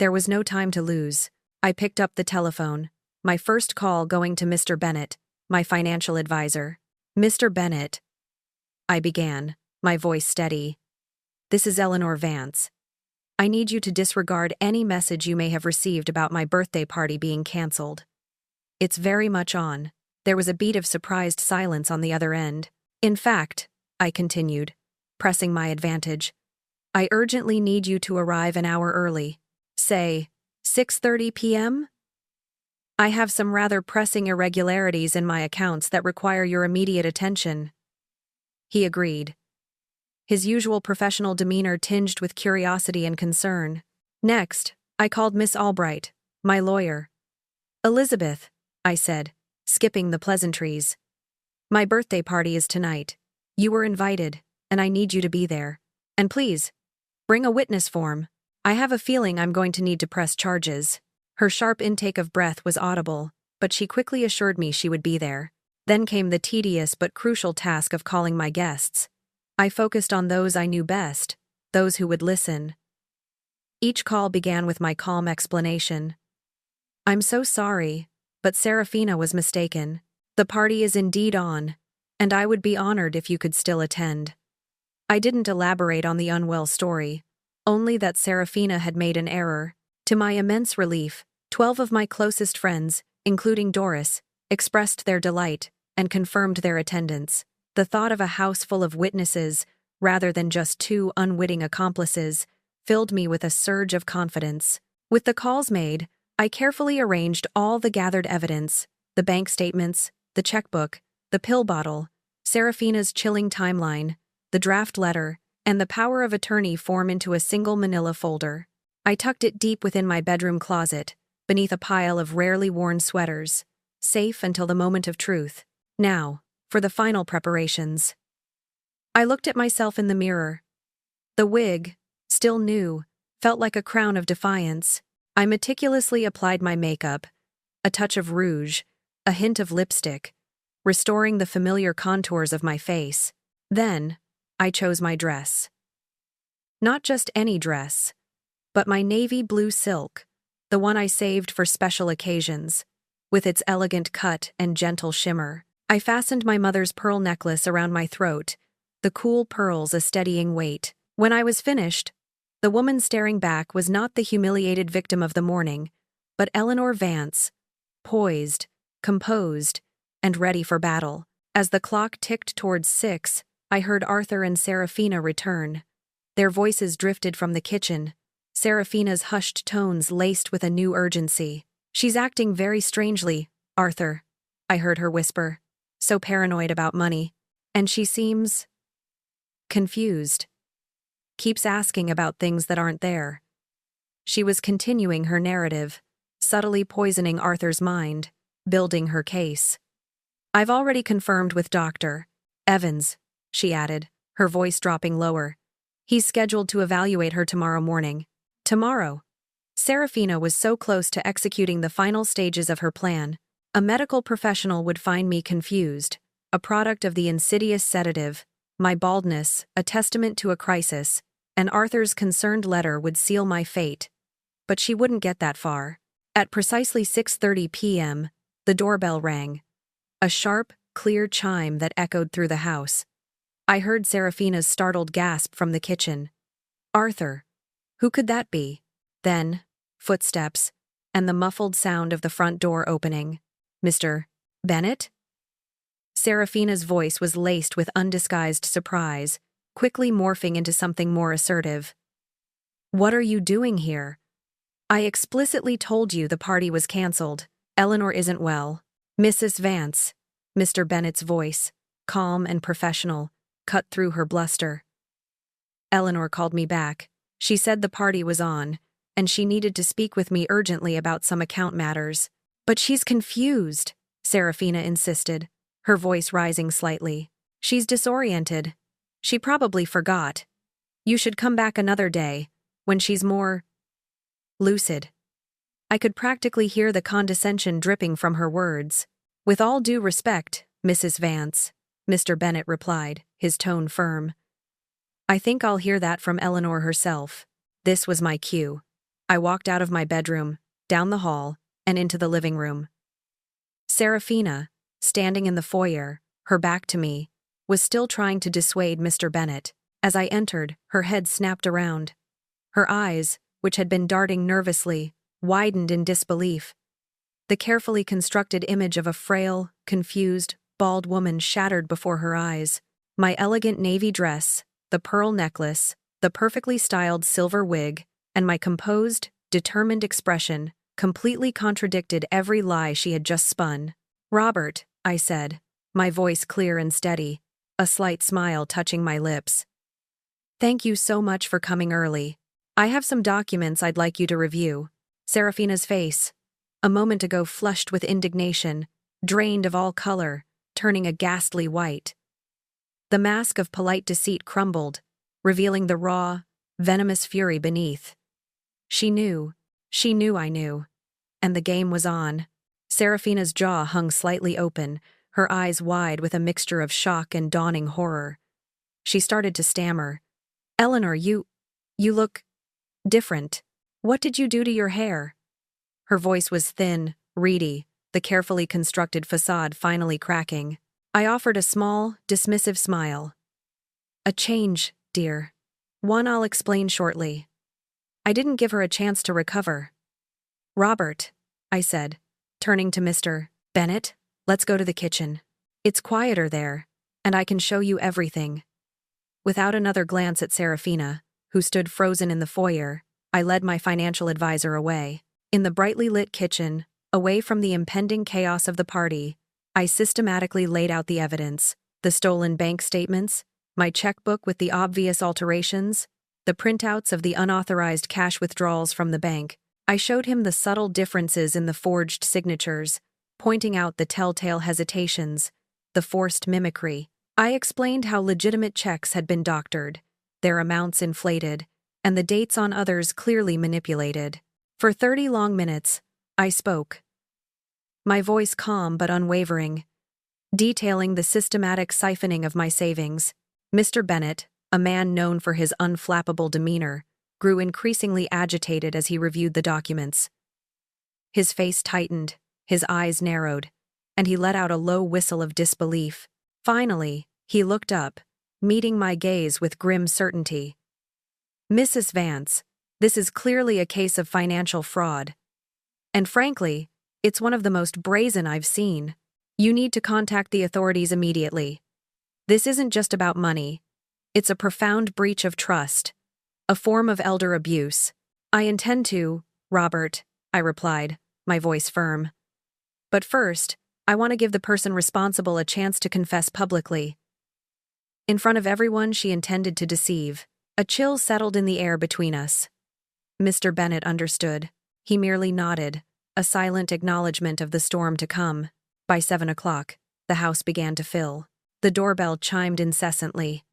There was no time to lose. I picked up the telephone, my first call going to Mr. Bennett, my financial advisor. Mr. Bennett, I began, my voice steady. This is Eleanor Vance. I need you to disregard any message you may have received about my birthday party being canceled. It's very much on. There was a beat of surprised silence on the other end. In fact, I continued, pressing my advantage, I urgently need you to arrive an hour early. Say, 6:30 p.m.? I have some rather pressing irregularities in my accounts that require your immediate attention. He agreed, his usual professional demeanor tinged with curiosity and concern. Next, I called Miss Albright, my lawyer. Elizabeth, I said, skipping the pleasantries. My birthday party is tonight. You were invited, and I need you to be there. And please, bring a witness form. I have a feeling I'm going to need to press charges. Her sharp intake of breath was audible, but she quickly assured me she would be there. Then came the tedious but crucial task of calling my guests. I focused on those I knew best, those who would listen. Each call began with my calm explanation. I'm so sorry, but Serafina was mistaken. The party is indeed on, and I would be honored if you could still attend. I didn't elaborate on the unwell story, only that Serafina had made an error. To my immense relief, 12 of my closest friends, including Doris, expressed their delight and confirmed their attendance. The thought of a house full of witnesses, rather than just 2 unwitting accomplices, filled me with a surge of confidence. With the calls made, I carefully arranged all the gathered evidence, the bank statements, the checkbook, the pill bottle, Serafina's chilling timeline, the draft letter, and the power of attorney form into a single manila folder. I tucked it deep within my bedroom closet, beneath a pile of rarely worn sweaters, safe until the moment of truth. Now, for the final preparations. I looked at myself in the mirror. The wig, still new, felt like a crown of defiance. I meticulously applied my makeup, a touch of rouge, a hint of lipstick, restoring the familiar contours of my face. Then, I chose my dress. Not just any dress, but my navy blue silk, the one I saved for special occasions, with its elegant cut and gentle shimmer. I fastened my mother's pearl necklace around my throat, the cool pearls a steadying weight. When I was finished, the woman staring back was not the humiliated victim of the morning, but Eleanor Vance, poised, composed, and ready for battle. As the clock ticked towards 6, I heard Arthur and Serafina return. Their voices drifted from the kitchen, Serafina's hushed tones laced with a new urgency. She's acting very strangely, Arthur, I heard her whisper, so paranoid about money. And she seems confused. Keeps asking about things that aren't there. She was continuing her narrative, subtly poisoning Arthur's mind, building her case. I've already confirmed with Dr. Evans, she added, her voice dropping lower. He's scheduled to evaluate her tomorrow morning. Tomorrow. Serafina was so close to executing the final stages of her plan. A medical professional would find me confused, a product of the insidious sedative, my baldness, a testament to a crisis, and Arthur's concerned letter would seal my fate. But she wouldn't get that far. At precisely 6:30 p.m., the doorbell rang. A sharp, clear chime that echoed through the house. I heard Serafina's startled gasp from the kitchen. Arthur. Who could that be? Then, footsteps, and the muffled sound of the front door opening. Mr. Bennett? Serafina's voice was laced with undisguised surprise, quickly morphing into something more assertive. "What are you doing here? I explicitly told you the party was cancelled. Eleanor isn't well." "Mrs. Vance," Mr. Bennet's voice, calm and professional, cut through her bluster. "Eleanor called me back. She said the party was on, and she needed to speak with me urgently about some account matters." "But she's confused," Serafina insisted, her voice rising slightly. "She's disoriented. She probably forgot. You should come back another day, when she's more lucid." I could practically hear the condescension dripping from her words. "With all due respect, Mrs. Vance," Mr. Bennet replied, his tone firm. "I think I'll hear that from Eleanor herself." This was my cue. I walked out of my bedroom, down the hall, and into the living room. Serafina, standing in the foyer, her back to me, was still trying to dissuade Mr. Bennet. As I entered, her head snapped around. Her eyes, which had been darting nervously, widened in disbelief. The carefully constructed image of a frail, confused, bald woman shattered before her eyes. My elegant navy dress, the pearl necklace, the perfectly styled silver wig, and my composed, determined expression completely contradicted every lie she had just spun. "Robert," I said, my voice clear and steady, a slight smile touching my lips. "Thank you so much for coming early. I have some documents I'd like you to review." Serafina's face, a moment ago flushed with indignation, drained of all color, turning a ghastly white. The mask of polite deceit crumbled, revealing the raw, venomous fury beneath. She knew I knew, and the game was on. Serafina's jaw hung slightly open, her eyes wide with a mixture of shock and dawning horror. She started to stammer. "Eleanor, you look different. What did you do to your hair?" Her voice was thin, reedy, the carefully constructed facade finally cracking. I offered a small, dismissive smile. "A change, dear. One I'll explain shortly." I didn't give her a chance to recover. "Robert," I said, turning to Mr. Bennet, "let's go to the kitchen. It's quieter there, and I can show you everything." Without another glance at Serafina, who stood frozen in the foyer, I led my financial advisor away. In the brightly lit kitchen, away from the impending chaos of the party, I systematically laid out the evidence: the stolen bank statements, my checkbook with the obvious alterations, the printouts of the unauthorized cash withdrawals from the bank. I showed him the subtle differences in the forged signatures, pointing out the telltale hesitations, the forced mimicry. I explained how legitimate checks had been doctored, their amounts inflated, and the dates on others clearly manipulated. For 30 long minutes, I spoke, my voice calm but unwavering, detailing the systematic siphoning of my savings. Mr. Bennet, a man known for his unflappable demeanor, grew increasingly agitated as he reviewed the documents. His face tightened, his eyes narrowed, and he let out a low whistle of disbelief. Finally, he looked up, meeting my gaze with grim certainty. "Mrs. Vance, this is clearly a case of financial fraud. And frankly, it's one of the most brazen I've seen. You need to contact the authorities immediately. This isn't just about money. It's a profound breach of trust, a form of elder abuse." "I intend to, Robert," I replied, my voice firm. "But first, I want to give the person responsible a chance to confess publicly." In front of everyone she intended to deceive. A chill settled in the air between us. Mr. Bennet understood. He merely nodded, a silent acknowledgement of the storm to come. By 7 o'clock, the house began to fill. The doorbell chimed incessantly.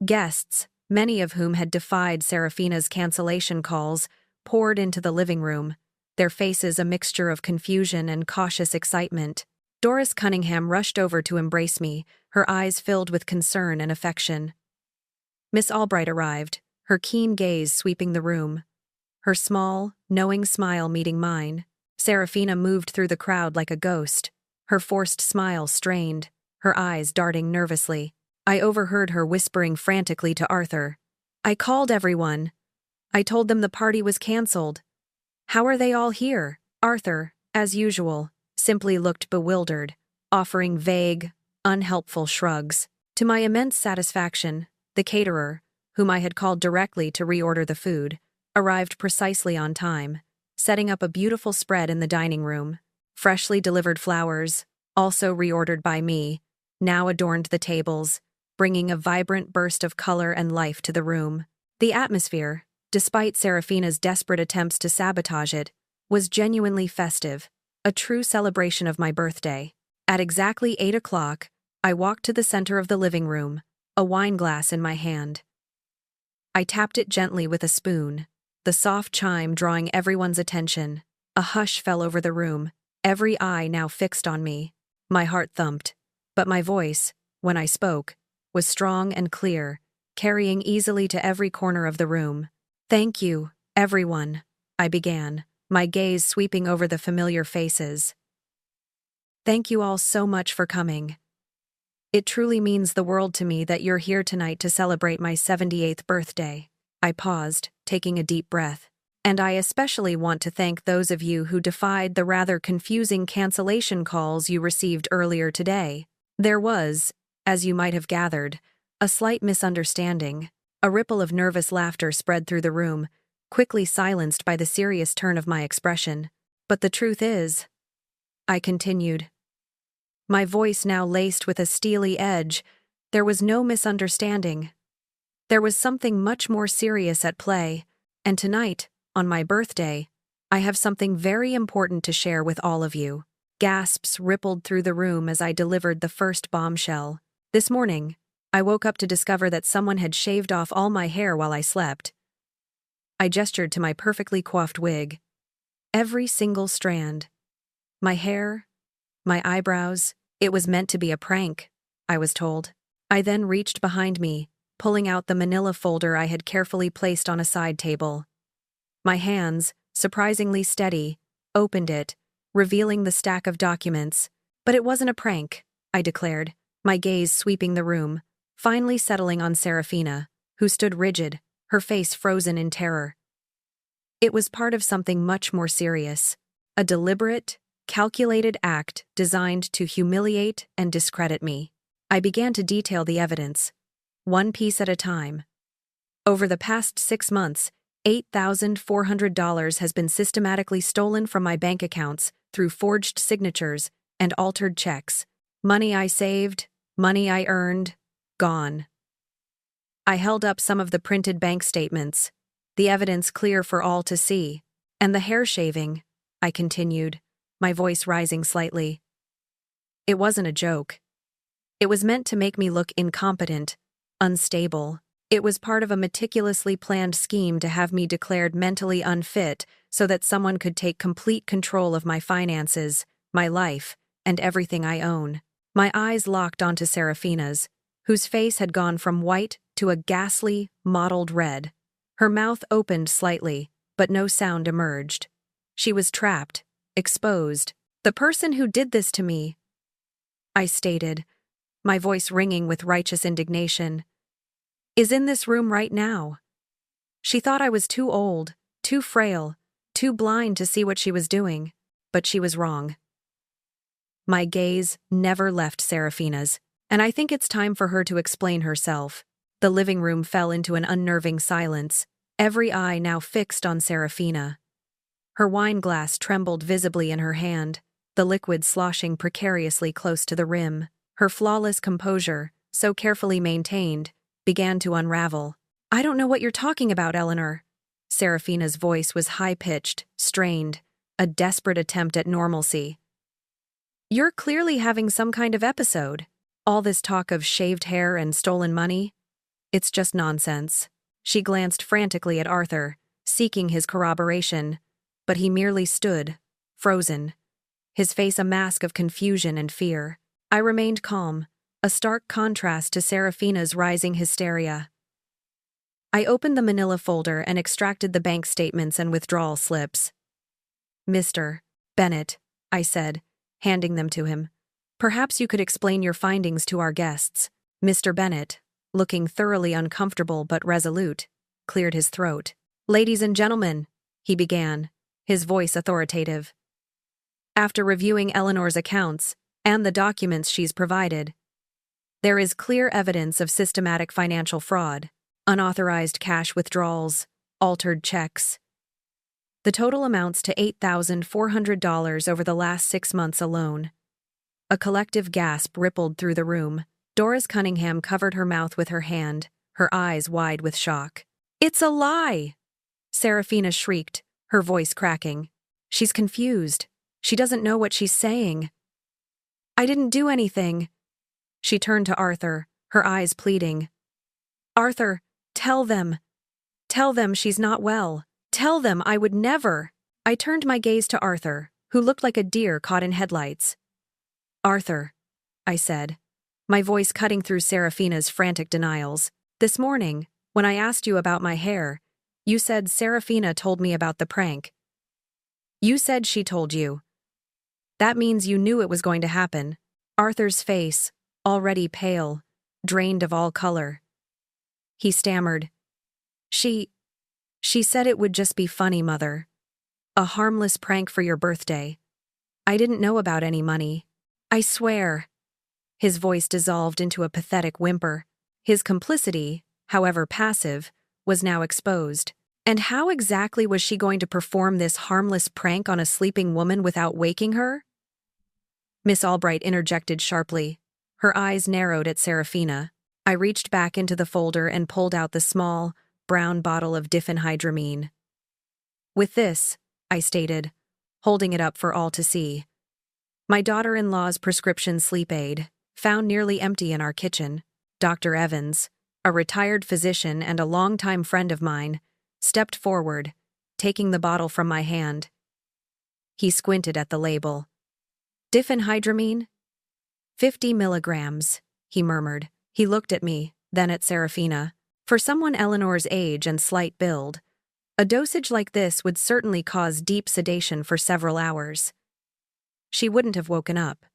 Guests, many of whom had defied Serafina's cancellation calls, poured into the living room, their faces a mixture of confusion and cautious excitement. Doris Cunningham rushed over to embrace me, her eyes filled with concern and affection. Miss Albright arrived, her keen gaze sweeping the room, her small, knowing smile meeting mine. Serafina moved through the crowd like a ghost, her forced smile strained, her eyes darting nervously. I overheard her whispering frantically to Arthur. "I called everyone. I told them the party was cancelled. How are they all here?" Arthur, as usual, simply looked bewildered, offering vague, unhelpful shrugs. To my immense satisfaction, The caterer, whom I had called directly to reorder the food, arrived precisely on time, setting up a beautiful spread in the dining room. Freshly delivered flowers, also reordered by me, now adorned the tables, bringing a vibrant burst of color and life to the room. The atmosphere, despite Serafina's desperate attempts to sabotage it, was genuinely festive, a true celebration of my birthday. At exactly 8 o'clock, I walked to the center of the living room, a wine glass in my hand. I tapped it gently with a spoon, the soft chime drawing everyone's attention. A hush fell over the room, every eye now fixed on me. My heart thumped, but my voice, when I spoke, was strong and clear, carrying easily to every corner of the room. "Thank you, everyone," I began, my gaze sweeping over the familiar faces. "Thank you all so much for coming. It truly means the world to me that you're here tonight to celebrate my 78th birthday." I paused, taking a deep breath. "And I especially want to thank those of you who defied the rather confusing cancellation calls you received earlier today. There was, as you might have gathered, a slight misunderstanding." A ripple of nervous laughter spread through the room, quickly silenced by the serious turn of my expression. "But the truth is," I continued, my voice now laced with a steely edge, "there was no misunderstanding. There was something much more serious at play, and tonight, on my birthday, I have something very important to share with all of you." Gasps rippled through the room as I delivered the first bombshell. "This morning, I woke up to discover that someone had shaved off all my hair while I slept." I gestured to my perfectly coiffed wig. Every single strand. My hair, my eyebrows. It was meant to be a prank, I was told. I then reached behind me, pulling out the manila folder I had carefully placed on a side table. My hands, surprisingly steady, opened it, revealing the stack of documents. "But it wasn't a prank," I declared, my gaze sweeping the room, finally settling on Serafina, who stood rigid, her face frozen in terror. "It was part of something much more serious, a deliberate, calculated act designed to humiliate and discredit me." I began to detail the evidence, one piece at a time. "Over the past 6 months, $8,400 has been systematically stolen from my bank accounts through forged signatures and altered checks. Money I saved, money I earned, gone." I held up some of the printed bank statements, the evidence clear for all to see. "And the hair shaving," I continued, my voice rising slightly. "It wasn't a joke. It was meant to make me look incompetent, unstable. It was part of a meticulously planned scheme to have me declared mentally unfit so that someone could take complete control of my finances, my life, and everything I own." My eyes locked onto Serafina's, whose face had gone from white to a ghastly, mottled red. Her mouth opened slightly, but no sound emerged. She was trapped, exposed. "The person who did this to me," I stated, my voice ringing with righteous indignation, "is in this room right now." She thought I was too old, too frail, too blind to see what she was doing, but she was wrong. My gaze never left Serafina's, and I think it's time for her to explain herself. The living room fell into an unnerving silence, every eye now fixed on Serafina. Her wine glass trembled visibly in her hand, the liquid sloshing precariously close to the rim. Her flawless composure, so carefully maintained, began to unravel. "I don't know what you're talking about, Eleanor." Serafina's voice was high-pitched, strained, a desperate attempt at normalcy. "You're clearly having some kind of episode. All this talk of shaved hair and stolen money? It's just nonsense." She glanced frantically at Arthur, seeking his corroboration, but he merely stood, frozen, his face a mask of confusion and fear. I remained calm, a stark contrast to Serafina's rising hysteria. I opened the manila folder and extracted the bank statements and withdrawal slips. "Mr. Bennett," I said, handing them to him, "perhaps you could explain your findings to our guests." Mr. Bennett, looking thoroughly uncomfortable but resolute, cleared his throat. "Ladies and gentlemen," he began, his voice authoritative. "After reviewing Eleanor's accounts and the documents she's provided, There is clear evidence of systematic financial fraud, unauthorized cash withdrawals, altered checks. The total amounts to $8,400 over the last 6 months alone. A collective gasp rippled through the room. Doris Cunningham covered her mouth with her hand, her eyes wide with shock. "It's a lie!" Serafina shrieked, her voice cracking. "She's confused. She doesn't know what she's saying." "I didn't do anything." She turned to Arthur, her eyes pleading. "Arthur, tell them. Tell them she's not well. Tell them I would never." I turned my gaze to Arthur, who looked like a deer caught in headlights. "Arthur," I said, my voice cutting through Serafina's frantic denials. "This morning, when I asked you about my hair, you said Serafina told me about the prank. You said she told you. That means you knew it was going to happen." Arthur's face, already pale, drained of all color. He stammered. She said it would just be funny, Mother. A harmless prank for your birthday. I didn't know about any money. I swear." His voice dissolved into a pathetic whimper. His complicity, however passive, was now exposed. And how exactly was she going to perform this harmless prank on a sleeping woman without waking her? Miss Albright interjected sharply. Her eyes narrowed at Serafina. I reached back into the folder and pulled out the small, brown bottle of diphenhydramine. "With this," I stated, holding it up for all to see, "my daughter-in-law's prescription sleep aid, found nearly empty in our kitchen." Dr. Evans, a retired physician and a longtime friend of mine, stepped forward, taking the bottle from my hand. He squinted at the label. "Diphenhydramine? 50 milligrams, he murmured. He looked at me, then at Serafina. For someone Eleanor's age and slight build, a dosage like this would certainly cause deep sedation for several hours. She wouldn't have woken up.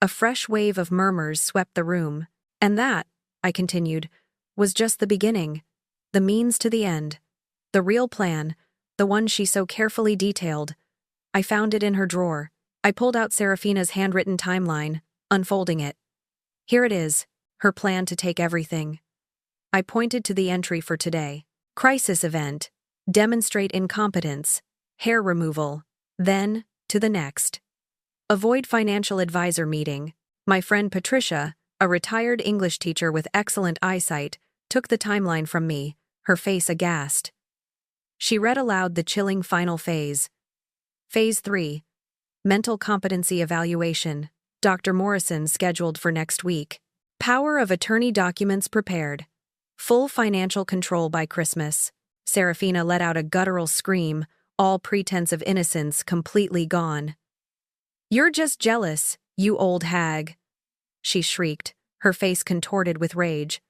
A fresh wave of murmurs swept the room. And that, I continued, was just the beginning, the means to the end. The real plan, the one she so carefully detailed. I found it in her drawer. I pulled out Serafina's handwritten timeline, unfolding it. Here it is, her plan to take everything. I pointed to the entry for today. Crisis event, demonstrate incompetence, hair removal, then, to the next. Avoid financial advisor meeting. My friend Patricia, a retired English teacher with excellent eyesight, took the timeline from me, her face aghast. She read aloud the chilling final phase. Phase 3. Mental competency evaluation. Dr. Morrison scheduled for next week. Power of attorney documents prepared. Full financial control by Christmas. Serafina let out a guttural scream, all pretense of innocence completely gone. "You're just jealous, you old hag," she shrieked, her face contorted with rage.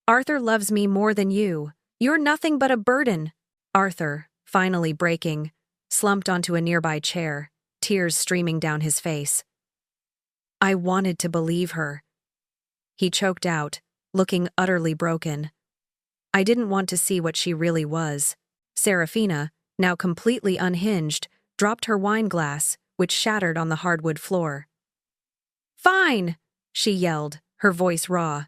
"Arthur loves me more than you. You're nothing but a burden." Arthur, finally breaking, slumped onto a nearby chair, tears streaming down his face. I wanted to believe her. He choked out, looking utterly broken. I didn't want to see what she really was. Serafina, now completely unhinged, dropped her wine glass, which shattered on the hardwood floor. "Fine!" she yelled, her voice raw.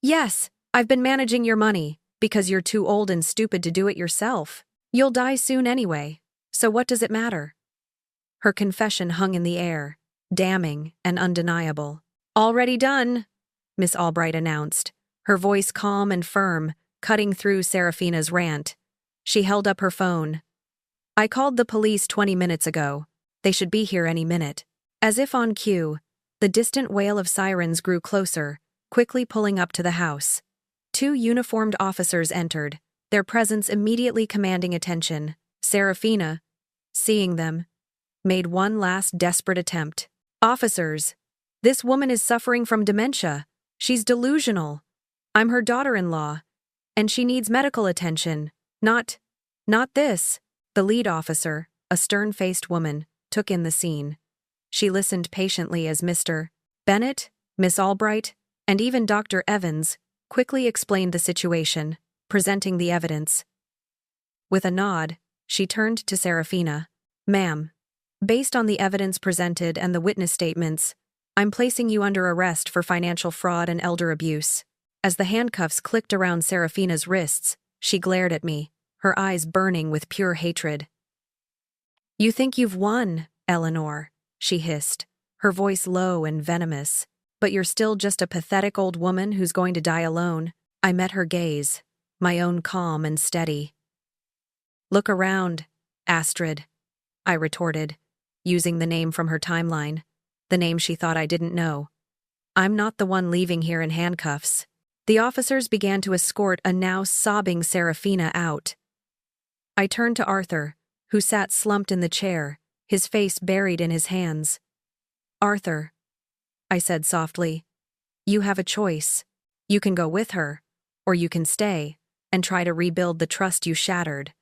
"Yes, I've been managing your money, because you're too old and stupid to do it yourself. You'll die soon anyway, so what does it matter?" Her confession hung in the air, damning and undeniable. "Already done," Miss Albright announced, her voice calm and firm, cutting through Serafina's rant. She held up her phone. "I called the police 20 minutes ago. They should be here any minute." As if on cue, the distant wail of sirens grew closer, quickly pulling up to the house. 2 uniformed officers entered, their presence immediately commanding attention. Serafina, seeing them, made one last desperate attempt. "Officers, this woman is suffering from dementia. She's delusional. I'm her daughter-in-law, and she needs medical attention. Not this." The lead officer, a stern-faced woman, took in the scene. She listened patiently as Mr. Bennett, Miss Albright, and even Dr. Evans quickly explained the situation, presenting the evidence. With a nod, she turned to Serafina. "Ma'am, based on the evidence presented and the witness statements, I'm placing you under arrest for financial fraud and elder abuse." As the handcuffs clicked around Serafina's wrists, she glared at me, her eyes burning with pure hatred. "You think you've won, Eleanor," she hissed, her voice low and venomous. "But you're still just a pathetic old woman who's going to die alone." I met her gaze, my own calm and steady. "Look around, Astrid," I retorted, using the name from her timeline, the name she thought I didn't know. "I'm not the one leaving here in handcuffs." The officers began to escort a now sobbing Serafina out. I turned to Arthur, who sat slumped in the chair, his face buried in his hands. "Arthur," I said softly, "you have a choice. You can go with her, or you can stay and try to rebuild the trust you shattered.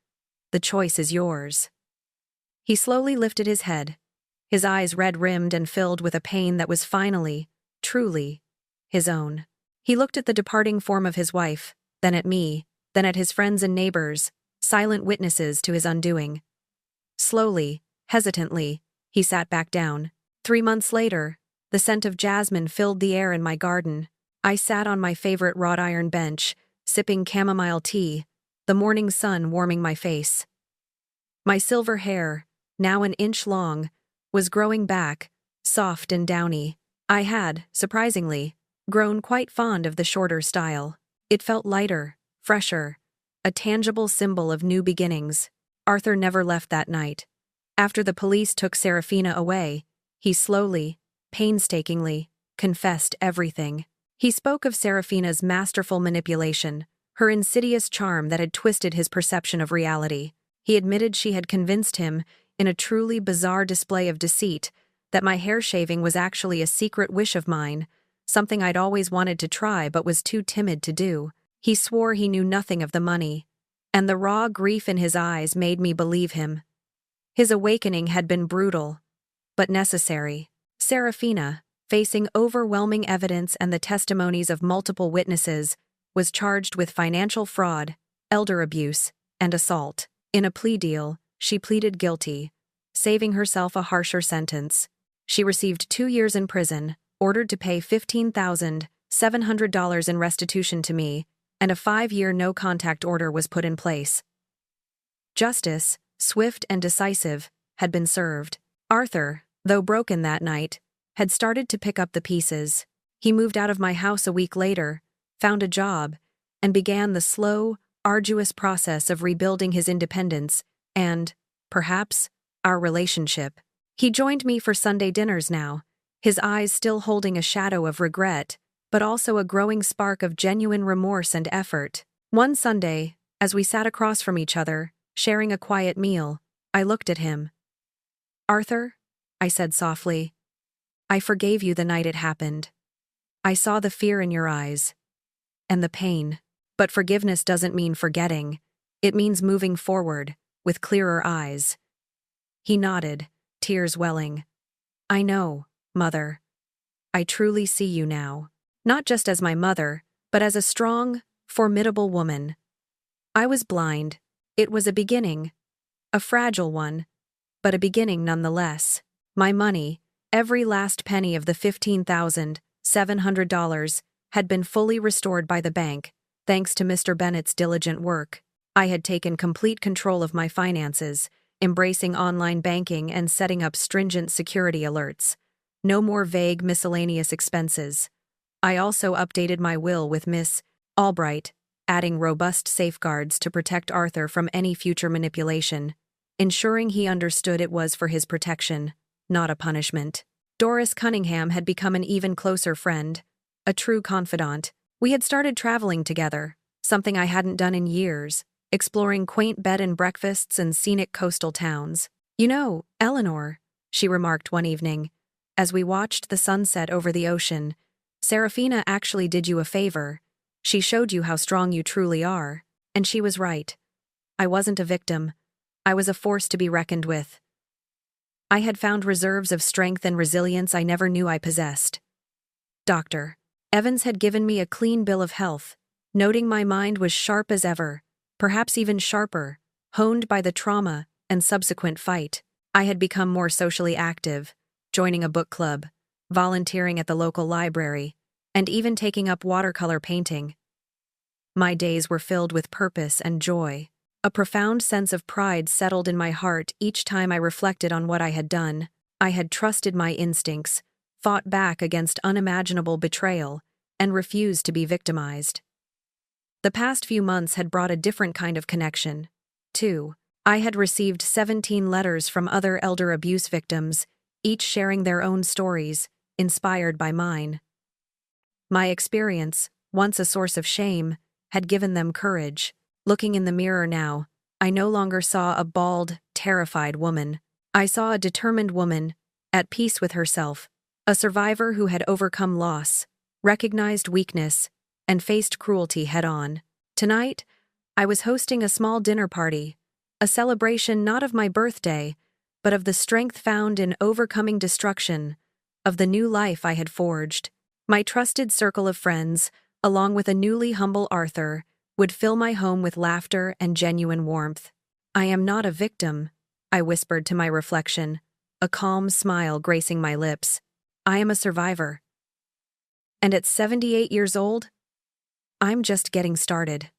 The choice is yours." He slowly lifted his head, his eyes red-rimmed and filled with a pain that was finally, truly, his own. He looked at the departing form of his wife, then at me, then at his friends and neighbors, silent witnesses to his undoing. Slowly, hesitantly, he sat back down. 3 months later, the scent of jasmine filled the air in my garden. I sat on my favorite wrought iron bench, sipping chamomile tea, the morning sun warming my face. My silver hair, now an inch long, was growing back, soft and downy. I had, surprisingly, grown quite fond of the shorter style. It felt lighter, fresher, a tangible symbol of new beginnings. Arthur never left that night. After the police took Serafina away, he slowly, painstakingly, confessed everything. He spoke of Serafina's masterful manipulation, her insidious charm that had twisted his perception of reality. He admitted she had convinced him, in a truly bizarre display of deceit, that my hair shaving was actually a secret wish of mine, something I'd always wanted to try but was too timid to do. He swore he knew nothing of the money, and the raw grief in his eyes made me believe him. His awakening had been brutal, but necessary. Serafina, facing overwhelming evidence and the testimonies of multiple witnesses, was charged with financial fraud, elder abuse, and assault. In a plea deal, she pleaded guilty, saving herself a harsher sentence. She received 2 years in prison, ordered to pay $15,700 in restitution to me, and a 5-year no-contact order was put in place. Justice, swift and decisive, had been served. Arthur, though broken that night, had started to pick up the pieces. He moved out of my house a week later, found a job, and began the slow, arduous process of rebuilding his independence and, perhaps, our relationship. He joined me for Sunday dinners now, his eyes still holding a shadow of regret, but also a growing spark of genuine remorse and effort. One Sunday, as we sat across from each other, sharing a quiet meal, I looked at him. "Arthur," I said softly, "I forgave you the night it happened. I saw the fear in your eyes, and the pain. But forgiveness doesn't mean forgetting. It means moving forward, with clearer eyes." He nodded, tears welling. "I know, Mother. I truly see you now. Not just as my mother, but as a strong, formidable woman. I was blind. It was a beginning. A fragile one, but a beginning nonetheless. My money, every last penny of the $15,700, had been fully restored by the bank, thanks to Mr. Bennett's diligent work. I had taken complete control of my finances, embracing online banking and setting up stringent security alerts. No more vague miscellaneous expenses. I also updated my will with Miss Albright, adding robust safeguards to protect Arthur from any future manipulation, ensuring he understood it was for his protection, not a punishment. Doris Cunningham had become an even closer friend, a true confidant. We had started traveling together, something I hadn't done in years, exploring quaint bed and breakfasts and scenic coastal towns. "You know, Eleanor," she remarked one evening, as we watched the sunset over the ocean, "Serafina actually did you a favor. She showed you how strong you truly are." And she was right. I wasn't a victim. I was a force to be reckoned with. I had found reserves of strength and resilience I never knew I possessed. Dr. Evans had given me a clean bill of health, noting my mind was sharp as ever, perhaps even sharper, honed by the trauma and subsequent fight. I had become more socially active, joining a book club, volunteering at the local library, and even taking up watercolor painting. My days were filled with purpose and joy. A profound sense of pride settled in my heart each time I reflected on what I had done. I had trusted my instincts, fought back against unimaginable betrayal, and refused to be victimized. The past few months had brought a different kind of connection, too. I had received 17 letters from other elder abuse victims, each sharing their own stories, inspired by mine. My experience, once a source of shame, had given them courage. Looking in the mirror now, I no longer saw a bald, terrified woman. I saw a determined woman, at peace with herself, a survivor who had overcome loss, recognized weakness, and faced cruelty head-on. Tonight, I was hosting a small dinner party, a celebration not of my birthday, but of the strength found in overcoming destruction, of the new life I had forged. My trusted circle of friends, along with a newly humble Arthur, would fill my home with laughter and genuine warmth. I am not a victim, I whispered to my reflection, a calm smile gracing my lips. I am a survivor. And at 78 years old, I'm just getting started.